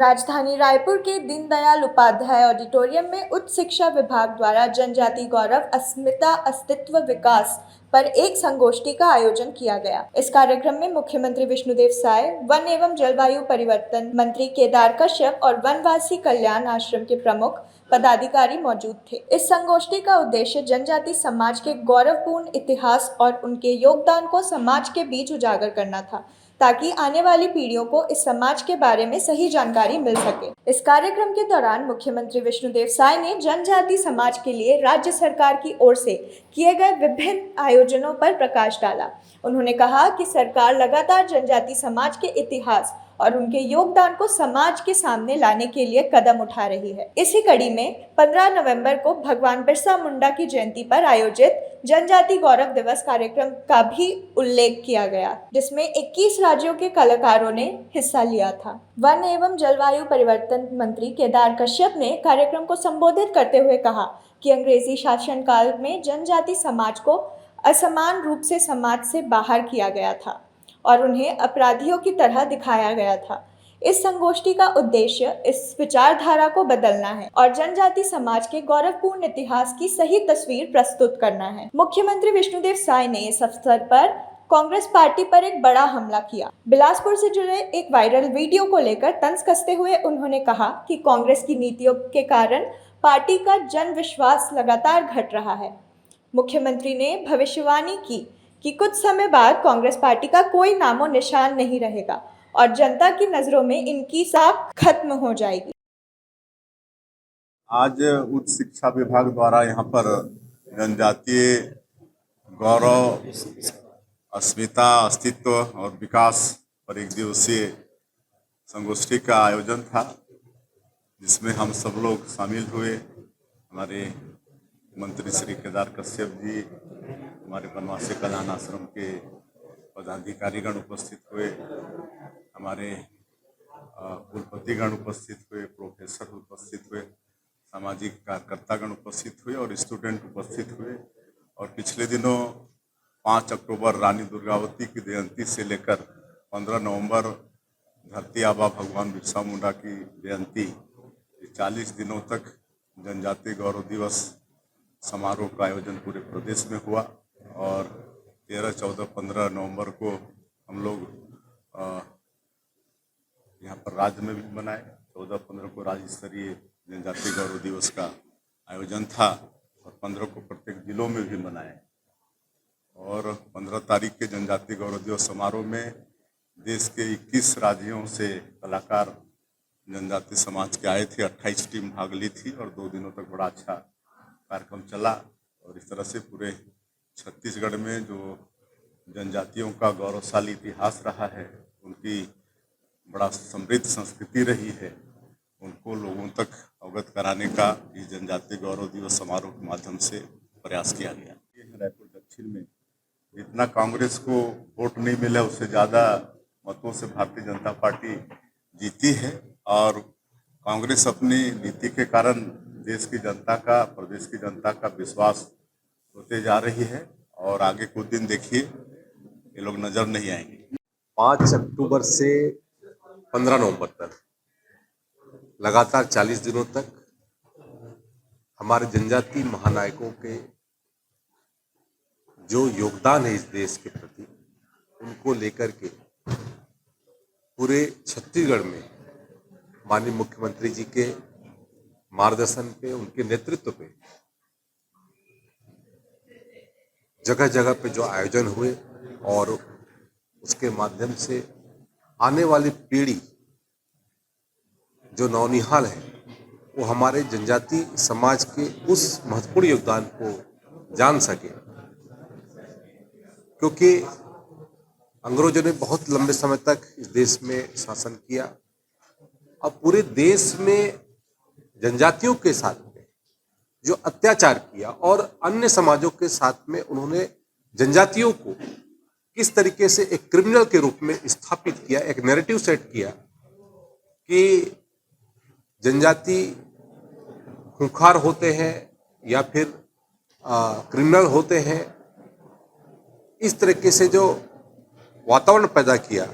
राजधानी रायपुर के दीनदयाल उपाध्याय ऑडिटोरियम में उच्च शिक्षा विभाग द्वारा जनजाति गौरव, अस्मिता, अस्तित्व, विकास पर एक संगोष्ठी का आयोजन किया गया। इस कार्यक्रम में मुख्यमंत्री विष्णुदेव साय, वन एवं जलवायु परिवर्तन मंत्री केदार कश्यप और वनवासी कल्याण आश्रम के प्रमुख पदाधिकारी मौजूद थे। इस संगोष्ठी का उद्देश्य जनजाति समाज के गौरवपूर्ण इतिहास और उनके योगदान को समाज के बीच उजागर करना था, ताकि आने वाली पीढ़ियों को इस समाज के बारे में सही जानकारी मिल सके। इस कार्यक्रम के दौरान मुख्यमंत्री विष्णुदेव साय ने जनजाति समाज के लिए राज्य सरकार की ओर से किए गए विभिन्न आयोजनों पर प्रकाश डाला। उन्होंने कहा कि सरकार लगातार जनजाति समाज के इतिहास और उनके योगदान को समाज के सामने लाने के लिए कदम उठा रही है। इसी कड़ी में 15 नवंबर को भगवान बिरसा मुंडा की जयंती पर आयोजित जनजाति गौरव दिवस कार्यक्रम का भी उल्लेख किया गया, जिसमें 21 राज्यों के कलाकारों ने हिस्सा लिया था। वन एवं जलवायु परिवर्तन मंत्री केदार कश्यप ने कार्यक्रम को संबोधित करते हुए कहा कि अंग्रेजी शासनकाल में जनजाति समाज को असमान रूप से समाज से बाहर किया गया था और उन्हें अपराधियों की तरह दिखाया गया था। इस संगोष्ठी का उद्देश्य इस विचारधारा को बदलना है और जनजाति समाज के गौरवपूर्ण इतिहास की सही तस्वीर प्रस्तुत करना है। मुख्यमंत्री विष्णुदेव साय ने इस अवसर पर कांग्रेस पार्टी पर एक बड़ा हमला किया। बिलासपुर से जुड़े एक वायरल वीडियो को लेकर तंज कसते हुए उन्होंने कहा कि कांग्रेस की नीतियों के कारण पार्टी का जन विश्वास लगातार घट रहा है। मुख्यमंत्री ने भविष्यवाणी की कि कुछ समय बाद कांग्रेस पार्टी का कोई नामो निशान नहीं रहेगा और जनता की नजरों में इनकी साख खत्म हो जाएगी। आज उच्च शिक्षा विभाग द्वारा यहाँ पर जनजातीय गौरव, अस्मिता, अस्तित्व और विकास पर एक दिवसीय संगोष्ठी का आयोजन था, जिसमें हम सब लोग शामिल हुए। हमारे मंत्री श्री केदार कश्यप जी, हमारे वनवासी कल्याण आश्रम के पदाधिकारीगण उपस्थित हुए, हमारे कुलपतिगण उपस्थित हुए, प्रोफेसर उपस्थित हुए, सामाजिक कार्यकर्तागण उपस्थित हुए और स्टूडेंट उपस्थित हुए। और पिछले दिनों 5 अक्टूबर रानी दुर्गावती की जयंती से लेकर 15 नवंबर धरती आबा भगवान बिरसा मुंडा की जयंती, 40 दिनों तक जनजातीय गौरव दिवस समारोह का आयोजन पूरे प्रदेश में हुआ। और 13, 14, 15 नवंबर को हम लोग यहाँ पर राज्य में भी मनाए। 14, 15 को राज्य स्तरीय जनजातीय गौरव दिवस का आयोजन था और 15 को प्रत्येक जिलों में भी मनाए। और 15 तारीख के जनजातीय गौरव दिवस समारोह में देश के 21 राज्यों से कलाकार जनजातीय समाज के आए थे। 28 टीम भाग ली थी और 2 दिनों तक बड़ा अच्छा कार्यक्रम चला। और इस तरह से पूरे छत्तीसगढ़ में जो जनजातियों का गौरवशाली इतिहास रहा है, उनकी बड़ा समृद्ध संस्कृति रही है, उनको लोगों तक अवगत कराने का इस जनजातीय गौरव दिवस समारोह के माध्यम से प्रयास किया गया। रायपुर दक्षिण में जितना कांग्रेस को वोट नहीं मिला, उससे ज़्यादा मतों से भारतीय जनता पार्टी जीती है। और कांग्रेस अपनी नीति के कारण देश की जनता का, प्रदेश की जनता का विश्वास होते जा रही है और आगे कुछ दिन देखिए ये लोग नजर नहीं आएंगे। 5 अक्टूबर से 15 नवंबर तक लगातार 40 दिनों तक हमारे जनजाति महानायकों के जो योगदान है इस देश के प्रति, उनको लेकर के पूरे छत्तीसगढ़ में माननीय मुख्यमंत्री जी के मार्गदर्शन पे, उनके नेतृत्व पे जगह जगह पे जो आयोजन हुए और उसके माध्यम से आने वाली पीढ़ी जो नौनिहाल है, वो हमारे जनजाति समाज के उस महत्वपूर्ण योगदान को जान सके। क्योंकि अंग्रेजों ने बहुत लंबे समय तक इस देश में शासन किया। अब पूरे देश में जनजातियों के साथ में जो अत्याचार किया और अन्य समाजों के साथ में उन्होंने जनजातियों को किस तरीके से एक क्रिमिनल के रूप में स्थापित किया, एक नैरेटिव सेट किया कि जनजाति खूंखार होते हैं या फिर क्रिमिनल होते हैं। इस तरीके से जो वातावरण पैदा किया,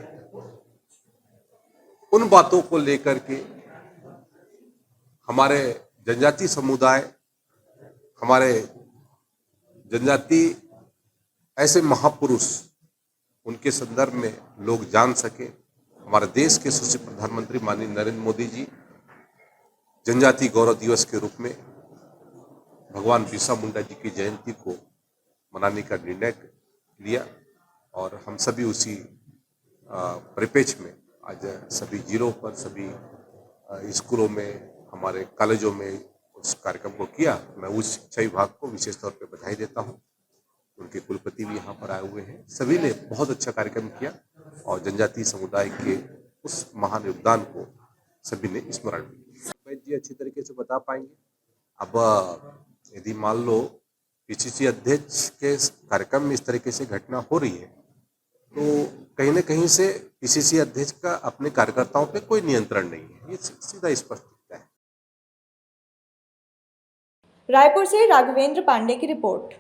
उन बातों को लेकर के हमारे जनजाति समुदाय, हमारे जनजाति ऐसे महापुरुष, उनके संदर्भ में लोग जान सके। हमारे देश के यशस्वी प्रधानमंत्री माननीय नरेंद्र मोदी जी जनजाति गौरव दिवस के रूप में भगवान बिरसा मुंडा जी की जयंती को मनाने का निर्णय लिया और हम सभी उसी परिप्रेक्ष्य में आज सभी जिलों पर, सभी स्कूलों में, हमारे कॉलेजों में उस कार्यक्रम को किया। मैं उच्च शिक्षा विभाग को विशेष तौर पे बधाई देता हूं। उनके कुलपति भी यहाँ पर आए हुए हैं। सभी ने बहुत अच्छा कार्यक्रम किया और जनजातीय समुदाय के उस महान योगदान को सभी ने स्मरण किया। जी अच्छी तरीके से बता पाएंगे। अब यदि मान लो पीसीसी अध्यक्ष के कार्यक्रम में इस तरीके से घटना हो रही है तो कहीं न कहीं से पीसीसी अध्यक्ष का अपने कार्यकर्ताओं पे कोई नियंत्रण नहीं है, ये सीधा स्पष्ट दिखता है। रायपुर से राघवेंद्र पांडे की रिपोर्ट।